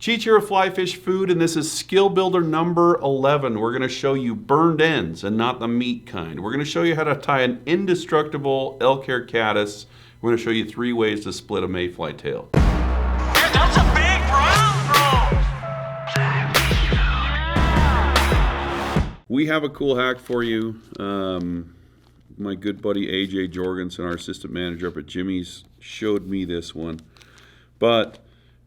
Cheech here with Fly Fish Food, and this is skill builder number 11. We're going to show you burned ends and not the meat kind. We're going to show you how to tie an indestructible elk hair caddis. We're going to show you 3 ways to split a mayfly tail. That's a big brown. We have a cool hack for you. My good buddy AJ Jorgensen, our assistant manager up at Jimmy's, showed me this one. But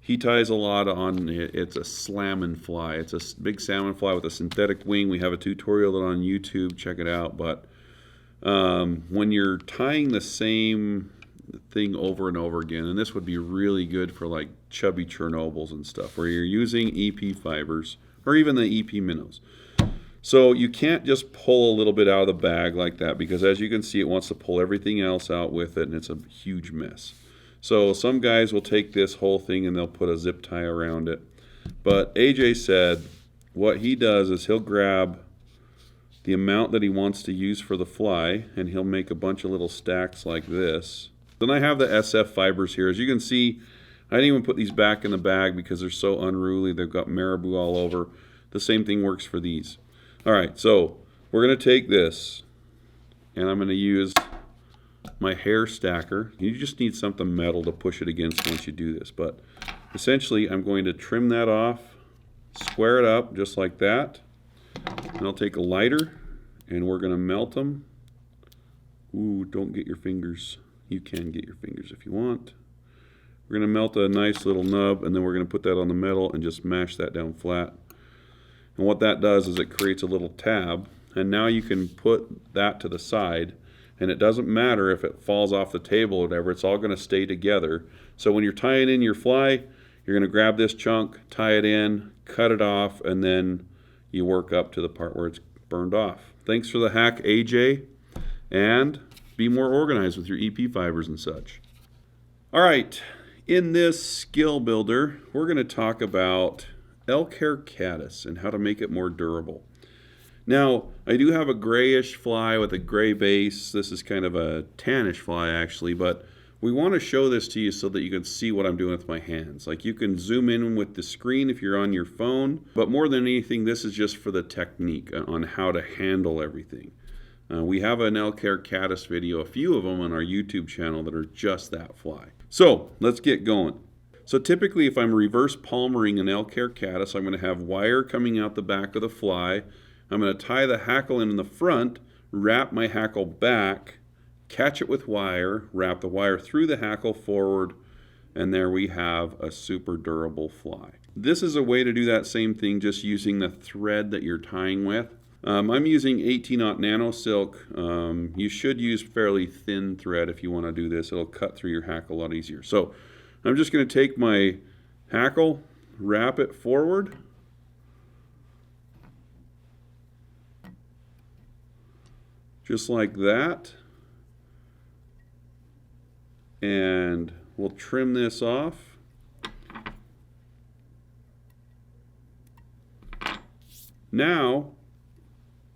he ties a lot on, it's a salmon fly. It's a big salmon fly with a synthetic wing. We have a tutorial on YouTube, check it out. But when you're tying the same thing over and over again, and this would be really good for like chubby Chernobyls and stuff, where you're using EP fibers, or even the EP minnows. So you can't just pull a little bit out of the bag like that, because as you can see, it wants to pull everything else out with it, and it's a huge mess. So some guys will take this whole thing and they'll put a zip tie around it. But AJ said what he does is he'll grab the amount that he wants to use for the fly, and he'll make a bunch of little stacks like this. Then I have the SF fibers here. As you can see, I didn't even put these back in the bag because they're so unruly. They've got marabou all over. The same thing works for these. All right, so we're going to take this, and I'm going to use my hair stacker. You just need something metal to push it against once you do this. But essentially, I'm going to trim that off, square it up just like that. And I'll take a lighter, and we're going to melt them. Ooh, don't get your fingers. You can get your fingers if you want. We're going to melt a nice little nub, and then we're going to put that on the metal and just mash that down flat. And what that does is it creates a little tab, and now you can put that to the side, and it doesn't matter if it falls off the table or whatever, it's all going to stay together. So when you're tying in your fly, you're going to grab this chunk, tie it in, cut it off, and then you work up to the part where it's burned off. Thanks for the hack, AJ, and be more organized with your EP fibers and such. All right, in this skill builder, we're going to talk about elk hair caddis and how to make it more durable. Now, I do have a grayish fly with a gray base. This is kind of a tannish fly actually, but we want to show this to you so that you can see what I'm doing with my hands. Like, you can zoom in with the screen if you're on your phone, but more than anything, this is just for the technique on how to handle everything. We have an elk hair caddis video, a few of them on our YouTube channel that are just that fly. So let's get going. So typically, if I'm reverse palmering an elk hair caddis, I'm going to have wire coming out the back of the fly. I'm going to tie the hackle in the front, wrap my hackle back, catch it with wire, wrap the wire through the hackle forward, and there we have a super durable fly. This is a way to do that same thing just using the thread that you're tying with. I'm using 18-aught nano silk. You should use fairly thin thread if you want to do this. It'll cut through your hackle a lot easier. So I'm just going to take my hackle, wrap it forward, just like that, and we'll trim this off. Now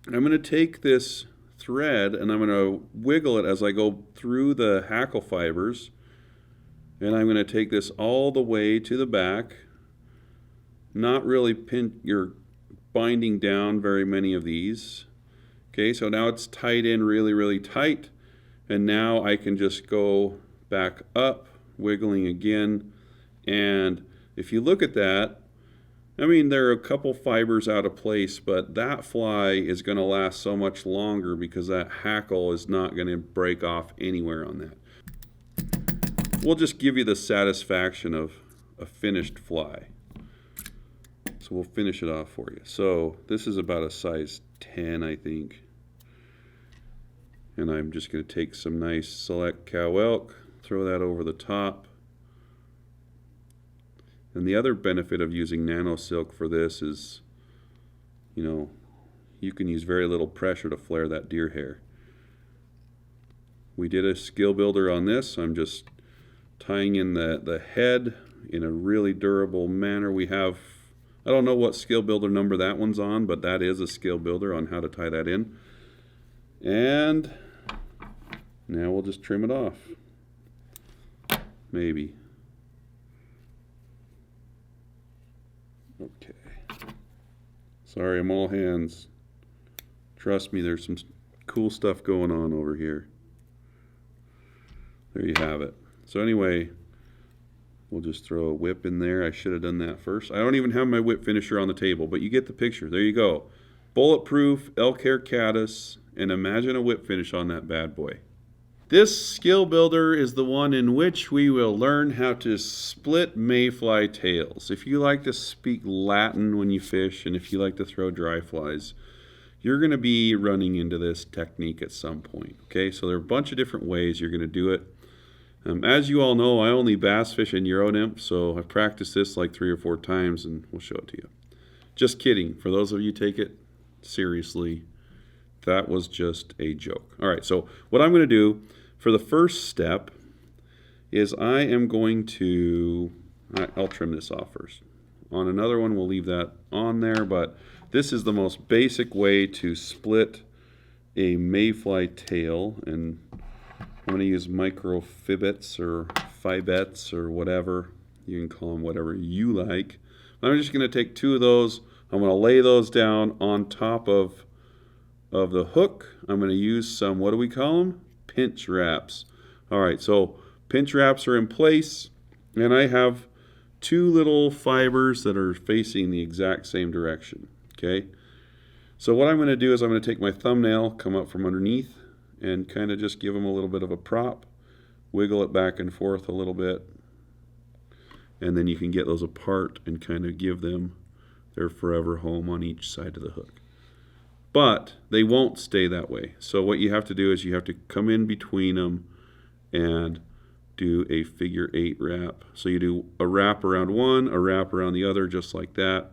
I'm going to take this thread and I'm going to wiggle it as I go through the hackle fibers, and I'm going to take this all the way to the back, not really you're binding down very many of these. Okay, so now it's tied in really, really tight, and now I can just go back up, wiggling again, and if you look at that, I mean, there are a couple fibers out of place, but that fly is going to last so much longer because that hackle is not going to break off anywhere on that. We'll just give you the satisfaction of a finished fly. So we'll finish it off for you. So this is about a size 10, I think. And I'm just going to take some nice select cow elk, throw that over the top. And the other benefit of using nano silk for this is, you know, you can use very little pressure to flare that deer hair. We did a skill builder on this. I'm just tying in the head in a really durable manner. We have, I don't know what skill builder number that one's on, but that is a skill builder on how to tie that in. And now we'll just trim it off. Maybe. Okay. Sorry, I'm all hands. Trust me, there's some cool stuff going on over here. There you have it. So anyway, we'll just throw a whip in there. I should have done that first. I don't even have my whip finisher on the table, but you get the picture. There you go. Bulletproof, Elk Hair Caddis, and imagine a whip finish on that bad boy. This skill builder is the one in which we will learn how to split mayfly tails. If you like to speak Latin when you fish, and if you like to throw dry flies, you're going to be running into this technique at some point. Okay, so there are a bunch of different ways you're going to do it. As you all know, I only bass fish in Euro nymph, so I've practiced this like 3 or 4 times, and we'll show it to you. Just kidding. For those of you who take it seriously, that was just a joke. All right, so what I'm going to do for the first step is I am going to, I'll trim this off first. On another one, we'll leave that on there, but this is the most basic way to split a mayfly tail, and I'm going to use micro fibbets or fibettes or whatever. You can call them whatever you like. I'm just going to take 2 of those. I'm going to lay those down on top of the hook. I'm going to use some, what do we call them? Pinch wraps. All right, so pinch wraps are in place, and I have 2 little fibers that are facing the exact same direction. Okay, so what I'm going to do is I'm going to take my thumbnail, come up from underneath, and kind of just give them a little bit of a prop, wiggle it back and forth a little bit, and then you can get those apart and kind of give them their forever home on each side of the hook. But they won't stay that way. So what you have to do is you have to come in between them and do a figure 8 wrap. So you do a wrap around one, a wrap around the other, just like that.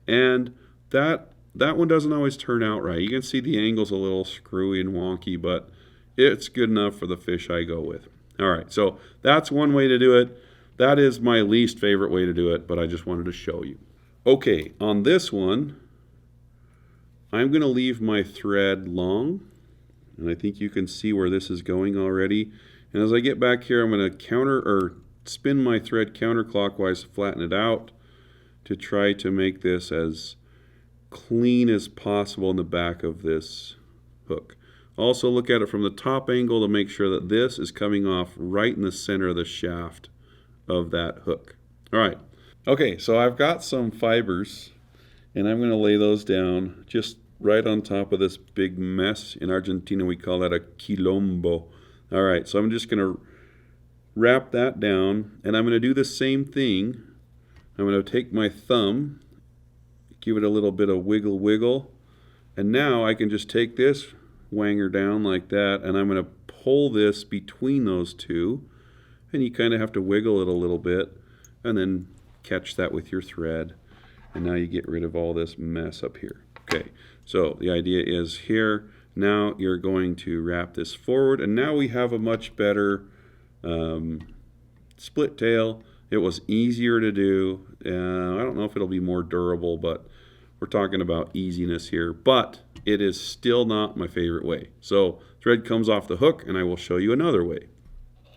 And that one doesn't always turn out right. You can see the angle's a little screwy and wonky, but it's good enough for the fish I go with. All right, so that's one way to do it. That is my least favorite way to do it, but I just wanted to show you. Okay, on this one, I'm going to leave my thread long, and I think you can see where this is going already. And as I get back here, I'm going to spin my thread counterclockwise to flatten it out to try to make this as clean as possible in the back of this hook. Also look at it from the top angle to make sure that this is coming off right in the center of the shaft of that hook. All right. Okay, so I've got some fibers, and I'm going to lay those down just right on top of this big mess. In Argentina, we call that a quilombo. All right, so I'm just going to wrap that down, and I'm going to do the same thing. I'm going to take my thumb, give it a little bit of wiggle wiggle, and now I can just take this, wanger down like that, and I'm going to pull this between those 2, and you kind of have to wiggle it a little bit, and then catch that with your thread, and now you get rid of all this mess up here. Okay, so the idea is here, now you're going to wrap this forward, and now we have a much better split tail. It was easier to do. I don't know if it'll be more durable, but we're talking about easiness here, but it is still not my favorite way. So thread comes off the hook, and I will show you another way.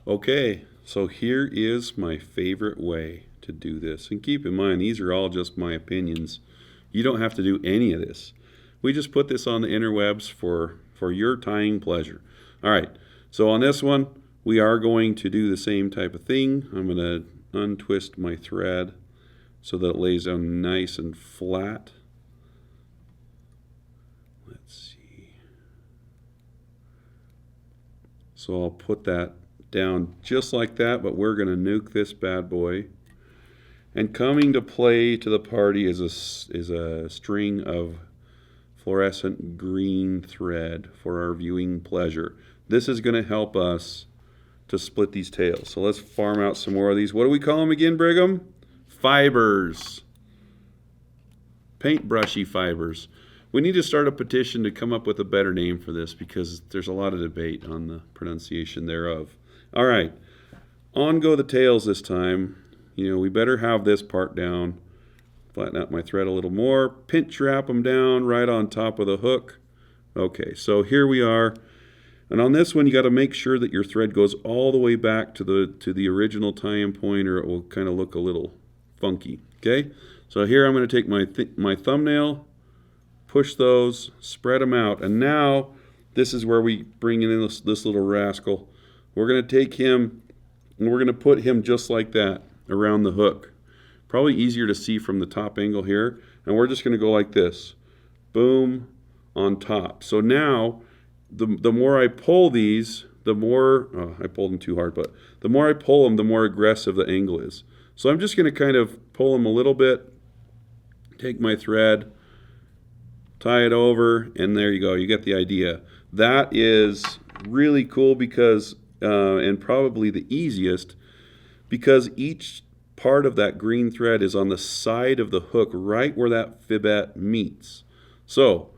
Okay, so here is my favorite way to do this. And keep in mind, these are all just my opinions. You don't have to do any of this. We just put this on the interwebs for your tying pleasure. All right, so on this one, we are going to do the same type of thing. I'm going to untwist my thread so that it lays down nice and flat. Let's see. So I'll put that down just like that, but we're going to nuke this bad boy. And coming to play to the party is a string of fluorescent green thread for our viewing pleasure. This is going to help us to split these tails. So let's farm out some more of these. What do we call them again, Brigham? Fibers. Paintbrushy fibers. We need to start a petition to come up with a better name for this because there's a lot of debate on the pronunciation thereof. All right, on go the tails this time. You know, we better have this part down. Flatten out my thread a little more. Pinch wrap them down right on top of the hook. Okay, so here we are. And on this one, you got to make sure that your thread goes all the way back to the original tie-in point, or it will kind of look a little funky. Okay, So here I'm going to take my thumbnail, push those, spread them out, and now this is where we bring in this little rascal. We're going to take him and we're going to put him just like that around the hook. Probably easier to see from the top angle here. And we're just going to go like this. Boom, on top. So now, the more I pull these, the more, I pulled them too hard, but the more I pull them, the more aggressive the angle is. So I'm just going to kind of pull them a little bit, take my thread, tie it over, and there you go. You get the idea. That is really cool because, and probably the easiest, because each part of that green thread is on the side of the hook, right where that fibbet meets. So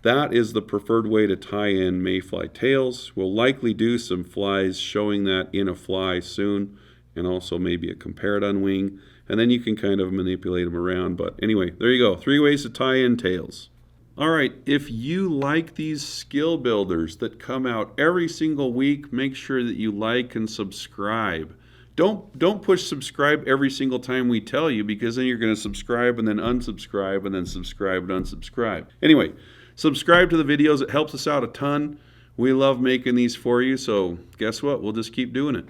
that is the preferred way to tie in mayfly tails. We'll likely do some flies showing that in a fly soon, and also maybe a compared wing, and then you can kind of manipulate them around. But anyway, there you go. 3 ways to tie in tails. All right, if you like these skill builders that come out every single week, make sure that you like and subscribe. Don't push subscribe every single time we tell you, because then you're going to subscribe and then unsubscribe and then subscribe and unsubscribe. Anyway, subscribe to the videos. It helps us out a ton. We love making these for you, so guess what? We'll just keep doing it.